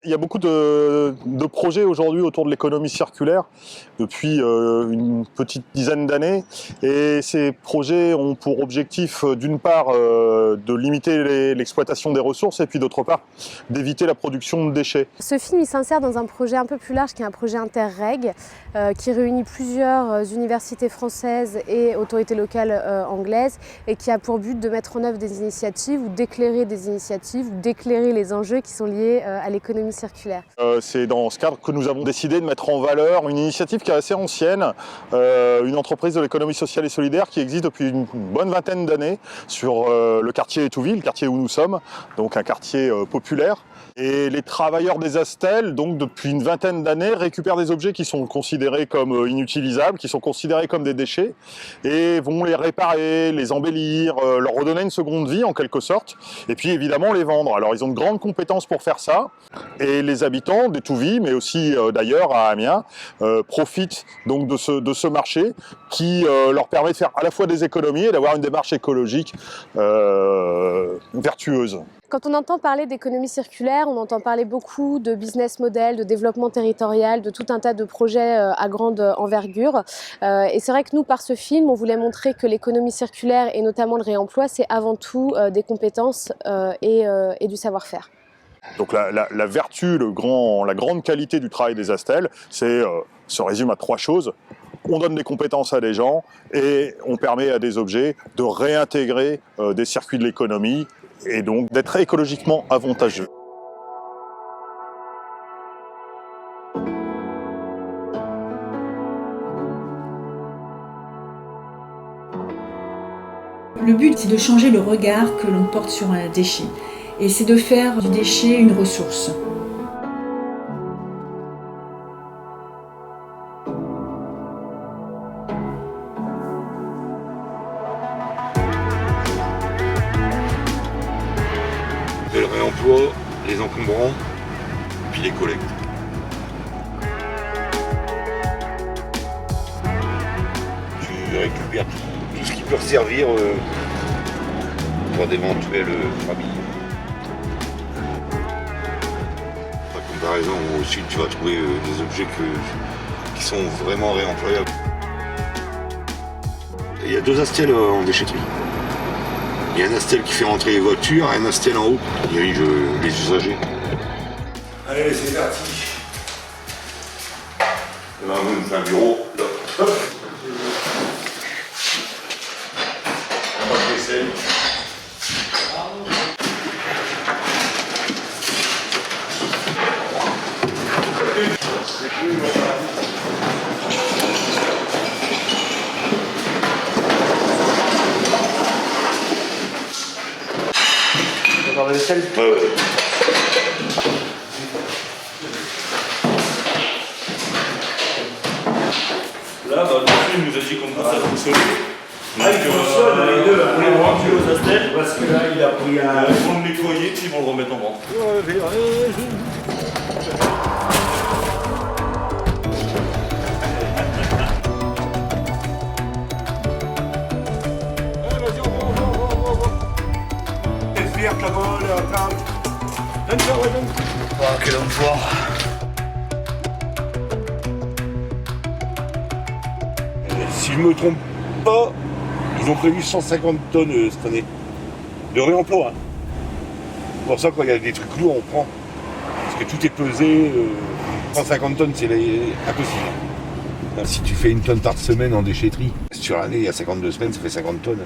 Il y a beaucoup de projets aujourd'hui autour de l'économie circulaire depuis une petite dizaine d'années, et ces projets ont pour objectif d'une part de limiter l'exploitation des ressources et puis d'autre part d'éviter la production de déchets. Ce film il s'insère dans un projet un peu plus large qui est un projet Interreg qui réunit plusieurs universités françaises et autorités locales anglaises et qui a pour but de mettre en œuvre des initiatives ou d'éclairer des initiatives ou d'éclairer les enjeux qui sont liés à l'économie circulaire. C'est dans ce cadre que nous avons décidé de mettre en valeur une initiative qui est assez ancienne, une entreprise de l'économie sociale et solidaire qui existe depuis une bonne vingtaine d'années sur le quartier Étouville, le quartier où nous sommes, donc un quartier populaire. Et les travailleurs des Astels, donc depuis une vingtaine d'années, récupèrent des objets qui sont considérés comme inutilisables, qui sont considérés comme des déchets, et vont les réparer, les embellir, leur redonner une seconde vie en quelque sorte, et puis évidemment les vendre. Alors ils ont de grandes compétences pour faire ça, et les habitants d'Étouville, mais aussi d'ailleurs à Amiens, profitent donc de ce marché qui leur permet de faire à la fois des économies et d'avoir une démarche écologique vertueuse. Quand on entend parler d'économie circulaire, on entend parler beaucoup de business model, de développement territorial, de tout un tas de projets à grande envergure. Et c'est vrai que nous, par ce film, on voulait montrer que l'économie circulaire et notamment le réemploi, c'est avant tout des compétences et du savoir-faire. Donc la vertu, la grande qualité du travail des Astels, se résume à trois choses. On donne des compétences à des gens et on permet à des objets de réintégrer des circuits de l'économie et donc d'être écologiquement avantageux. Le but, c'est de changer le regard que l'on porte sur un déchet. Et c'est de faire du déchet une ressource. Le réemploi, les encombrants, puis les collectes. Tu récupères tout ce qui peut servir pour d'éventuelles familles. Par comparaison, au sud, tu vas trouver des objets qui sont vraiment réemployables. Il y a deux Astels en déchetterie. Il y a un Astel qui fait rentrer les voitures et un Astel en haut qui dirige les usagers. Allez, c'est parti. Là, on fait un bureau. Là. Hop. On va essayer. Dans la vaisselle ? Ouais. Là, le film nous a dit qu'on pouvait fonctionner. Ah, il fonctionne les deux, on les rend aux Astels. Parce que là, il a pris un. Ils vont le nettoyer, puis ils vont le remettre en vente. Quel homme fort. Si je me trompe pas, ils ont prévu 150 tonnes cette année. De réemploi. Hein. C'est pour ça quand il y a des trucs lourds, on prend. Parce que tout est pesé. 150 tonnes, c'est impossible. Si tu fais une tonne par semaine en déchetterie, sur l'année, il y a 52 semaines, ça fait 50 tonnes.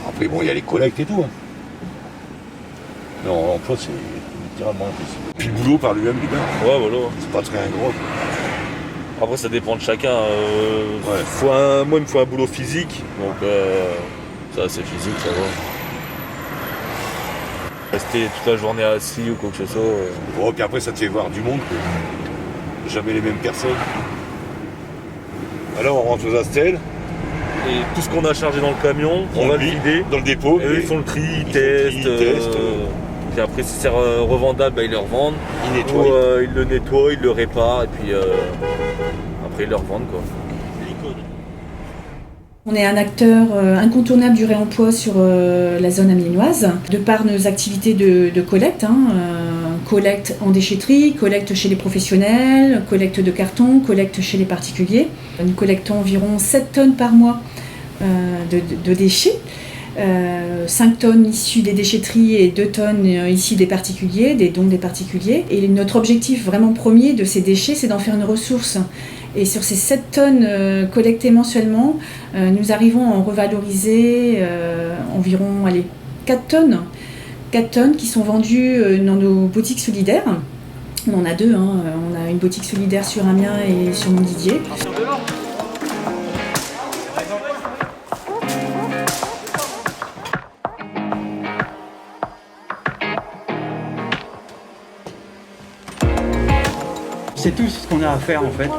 Après, bon, il y a les collectes et tout. Hein. Mais en emploi, c'est littéralement impossible. Puis le boulot par lui-même, les gars, Ouais, voilà. c'est pas très gros. Après, ça dépend de chacun. Ouais. Moi, il me faut un boulot physique. Donc, ça, c'est physique, ça va. Rester toute la journée assis ou quoi que ce soit. Bon, puis après, ça te fait voir du monde. Jamais les mêmes personnes. Alors, on rentre aux Astels. Et tout ce qu'on a chargé dans le camion, on va le vider. Dans le dépôt. Et eux, ils font le tri, ils testent. Puis après, si c'est revendable, ils le revendent. Ils nettoient. Ou ils le nettoient, ils le réparent. Et puis après, ils le revendent, quoi. On est un acteur incontournable du réemploi sur la zone amiénoise, de par nos activités de collecte, collecte en déchetterie, collecte chez les professionnels, collecte de carton, collecte chez les particuliers. Nous collectons environ 7 tonnes par mois de déchets. 5 tonnes issues des déchetteries et 2 tonnes issues des particuliers, des dons des particuliers. Et notre objectif vraiment premier de ces déchets, c'est d'en faire une ressource. Et sur ces 7 tonnes collectées mensuellement, nous arrivons à en revaloriser environ 4 tonnes. 4 tonnes qui sont vendues dans nos boutiques solidaires. On en a 2, hein. On a une boutique solidaire sur Amiens et sur Montdidier. C'est tout ce qu'on a à faire en fait,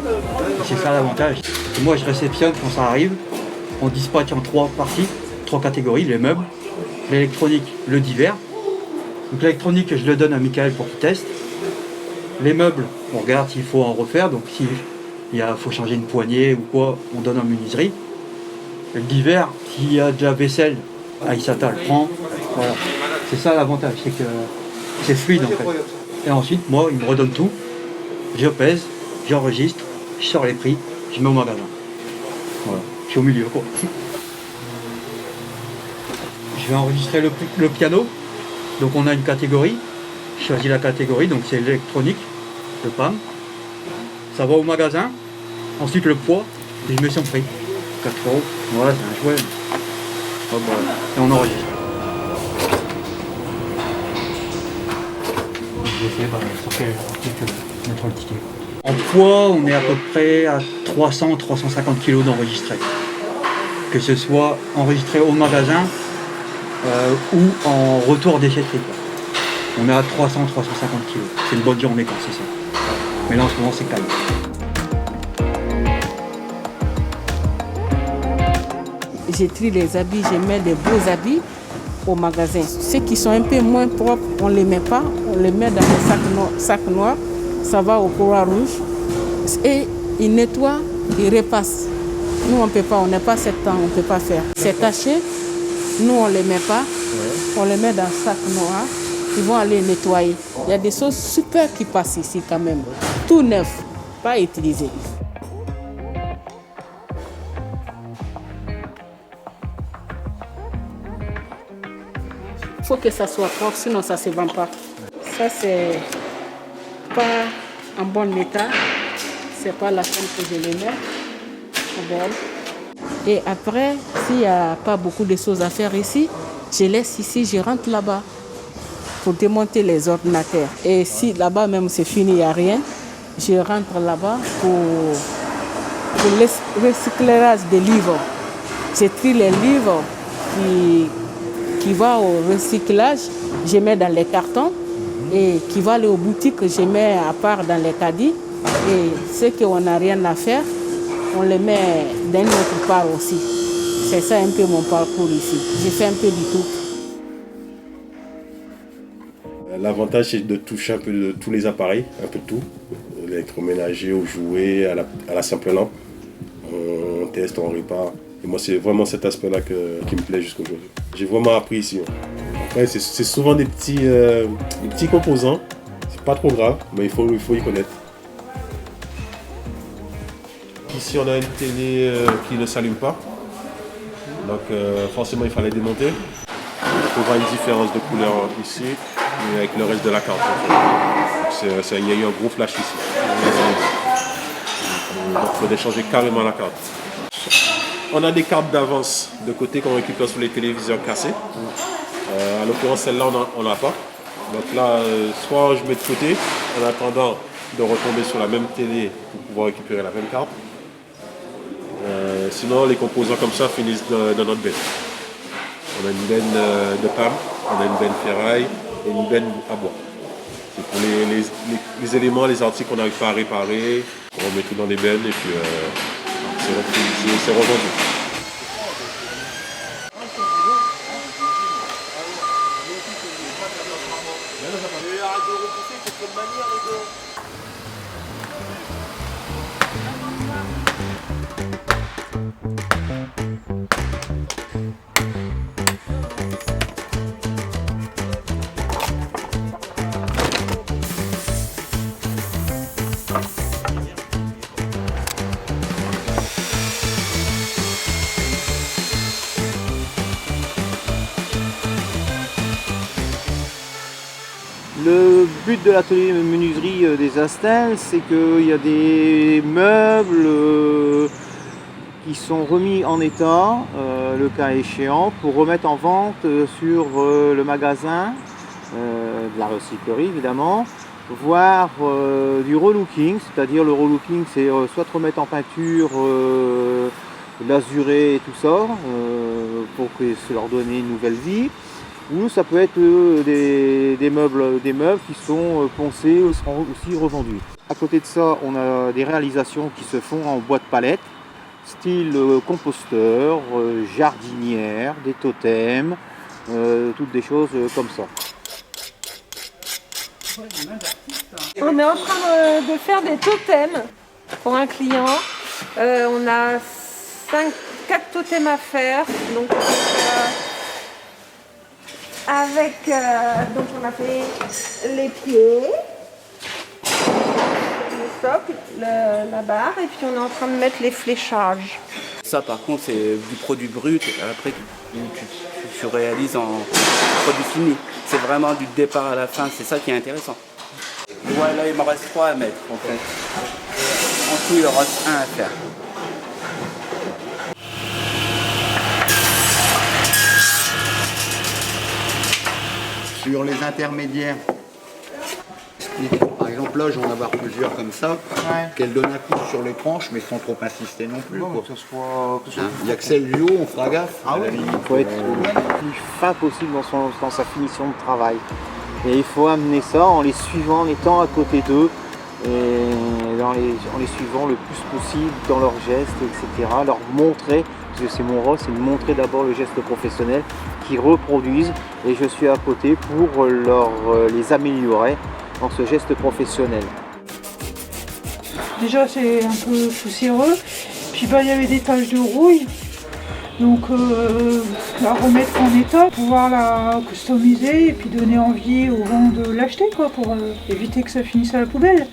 c'est ça l'avantage. Moi je réceptionne quand ça arrive, on dispatche en 3 parties, 3 catégories, les meubles, l'électronique, le divers. Donc l'électronique je le donne à Michael pour qu'il teste. Les meubles, on regarde s'il faut en refaire, donc s'il faut changer une poignée ou quoi, on donne en menuiserie. Le divers, s'il y a de la vaisselle, Aïssata le prend, voilà. C'est ça l'avantage, c'est que c'est fluide en fait. Et ensuite moi il me redonne tout. Je pèse, j'enregistre, je sors les prix, je mets au magasin. Voilà, je suis au milieu quoi. Je vais enregistrer le piano. Donc on a une catégorie, je choisis la catégorie, donc c'est l'électronique, le PAM. Ça va au magasin, ensuite le poids, et je mets son prix. 4 €, voilà c'est un jouet. Hop, voilà. Et on enregistre. Je vais essayer sur quel article mettre le ticket. En poids, on est à peu près à 300-350 kg d'enregistré. Que ce soit enregistré au magasin ou en retour déchetterie. On est à 300-350 kg. C'est une bonne journée quand c'est ça. Mais là en ce moment c'est calme. Je trie les habits, je mets des beaux habits au magasin. Ceux qui sont un peu moins propres, on ne les met pas, on les met dans les sacs noirs, ça va au Croix-Rouge et ils nettoient, ils repassent. Nous on ne peut pas, on n'a pas ce temps, on ne peut pas faire. C'est taché, nous on ne les met pas, on les met dans un sac noir, ils vont aller nettoyer. Il y a des choses super qui passent ici quand même, tout neuf, pas utilisé. Il faut que ça soit propre, sinon ça ne se vend pas. Ça, c'est pas en bon état. C'est pas la peine que je les mets. Et après, s'il n'y a pas beaucoup de choses à faire ici, je laisse ici, je rentre là-bas pour démonter les ordinateurs. Et si là-bas même c'est fini, il n'y a rien, je rentre là-bas pour le recyclage des livres. Je trie les livres qui vont au recyclage, je mets dans les cartons et qui va aller aux boutiques, je mets à part dans les caddies. Et ceux qui n'ont rien à faire, on les met dans notre part aussi. C'est ça un peu mon parcours ici. J'ai fait un peu du tout. L'avantage, c'est de toucher un peu de tous les appareils, un peu de tout. L'électroménager, aux jouets, à la simple lampe. On teste, on répare. Et moi, c'est vraiment cet aspect-là qui me plaît jusqu'aujourd'hui. J'ai vraiment appris ici. Après, c'est souvent des petits composants. C'est pas trop grave, mais il faut y connaître. Ici, on a une télé qui ne s'allume pas. Donc, forcément, il fallait démonter. On voit une différence de couleur ici, mais avec le reste de la carte. En fait. Il y a eu un gros flash ici. Donc, il faudrait changer carrément la carte. On a des cartes d'avance de côté qu'on récupère sur les téléviseurs cassés. En l'occurrence, celle-là, on n'a pas. Donc là, soit je mets de côté en attendant de retomber sur la même télé pour pouvoir récupérer la même carte. Sinon, les composants comme ça finissent dans notre benne. On a une benne de PAM, on a une benne ferraille et une benne à bois. C'est pour les éléments, les articles qu'on n'arrive pas à réparer, on met tout dans des bennes et puis c'est revendu. Le but de l'atelier menuiserie des Astels, c'est qu'il y a des meubles qui sont remis en état, le cas échéant, pour remettre en vente sur le magasin de la recyclerie évidemment, voire du relooking, c'est-à-dire le relooking c'est soit de remettre en peinture l'azuré et tout ça, pour que se leur donner une nouvelle vie, ou ça peut être des meubles qui sont poncés ou seront aussi revendus. À côté de ça, on a des réalisations qui se font en bois de palette, style composteur, jardinière, des totems, toutes des choses comme ça. On est en train de faire des totems pour un client. On a 4 totems à faire. Donc, donc on a fait les pieds, le socle, la barre, et puis on est en train de mettre les fléchages. Ça par contre c'est du produit brut, après tu réalises en produit fini. C'est vraiment du départ à la fin, c'est ça qui est intéressant. Ouais, là il me reste 3 à mettre en fait. En tout il en reste 1 à faire. Sur les intermédiaires, par exemple là je vais en avoir plusieurs comme ça, qu'elles donnent un coup sur les tranches mais sans trop insister non plus. Non, que ce soit... Il n'y a que celle du haut, on fera gaffe. Il faut être le plus fin possible dans sa finition de travail. Et il faut amener ça en les suivant, en étant à côté d'eux, et en les suivant le plus possible dans leurs gestes, etc. Leur montrer, parce que c'est mon rôle, c'est de montrer d'abord le geste professionnel, qu'ils reproduisent, et je suis à côté pour les améliorer dans ce geste professionnel. Déjà c'est un peu poussiéreux, puis il y avait des taches de rouille, donc la remettre en état, pouvoir la customiser et puis donner envie aux gens de l'acheter quoi, pour éviter que ça finisse à la poubelle.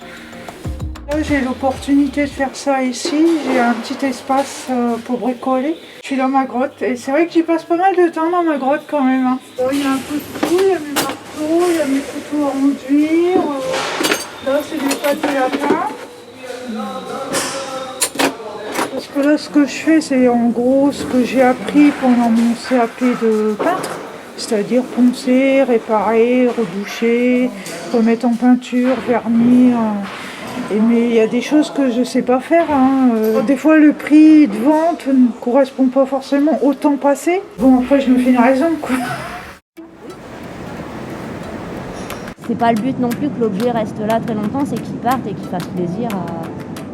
Là j'ai l'opportunité de faire ça ici, j'ai un petit espace pour bricoler. Je suis dans ma grotte et c'est vrai que j'y passe pas mal de temps dans ma grotte quand même. Hein. Il y a un peu de tout, il y a mes marteaux, il y a mes couteaux en enduire, là c'est des pattes de lapin. Parce que là ce que je fais c'est en gros ce que j'ai appris pendant mon CAP de peintre. C'est-à-dire poncer, réparer, reboucher, remettre en peinture, vernir. Mais il y a des choses que je ne sais pas faire. Hein. Des fois le prix de vente ne correspond pas forcément au temps passé. Bon après je me fais une raison quoi. C'est pas le but non plus que l'objet reste là très longtemps, c'est qu'il parte et qu'il fasse plaisir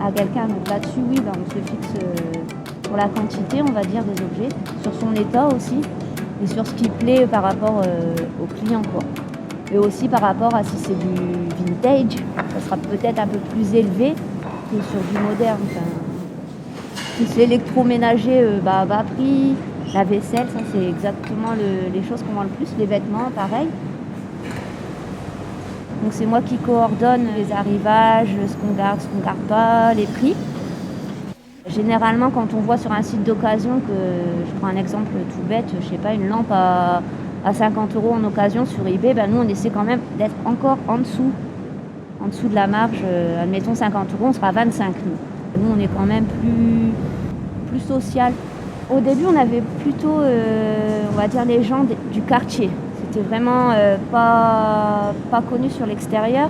à quelqu'un. Donc là-dessus oui, on se fixe sur la quantité on va dire des objets, sur son état aussi et sur ce qui plaît par rapport au client quoi. Et aussi par rapport à si c'est du vintage, ça sera peut-être un peu plus élevé que sur du moderne. Enfin, si c'est l'électroménager à bas prix, la vaisselle, ça c'est exactement les choses qu'on vend le plus, les vêtements pareil. Donc c'est moi qui coordonne les arrivages, ce qu'on garde pas, les prix. Généralement quand on voit sur un site d'occasion que, je prends un exemple tout bête, je sais pas, une lampe à 50 € en occasion sur eBay, nous on essaie quand même d'être encore en dessous de la marge, admettons 50 €, on sera à 25 nous. Nous on est quand même plus social. Au début on avait plutôt, on va dire les gens du quartier. C'était vraiment pas connu sur l'extérieur.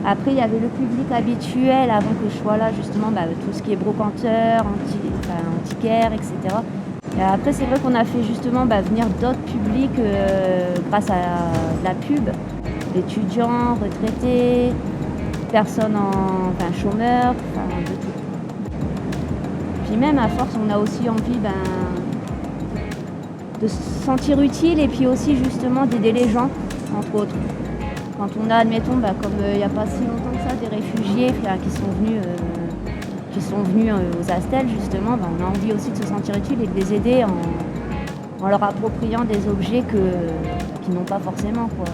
Après il y avait le public habituel avant que je sois là justement, tout ce qui est brocanteur, antiquaire, etc. Et après c'est vrai qu'on a fait justement venir d'autres publics grâce à la pub, étudiants, retraités, personnes chômeurs, de tout. Puis même à force on a aussi envie de se sentir utile et puis aussi justement d'aider les gens, entre autres. Quand on a, admettons, comme il n'y a pas si longtemps que ça, des réfugiés qui sont venus aux Astels, justement, on a envie aussi de se sentir utile et de les aider en leur appropriant des objets qu'ils n'ont pas forcément, quoi.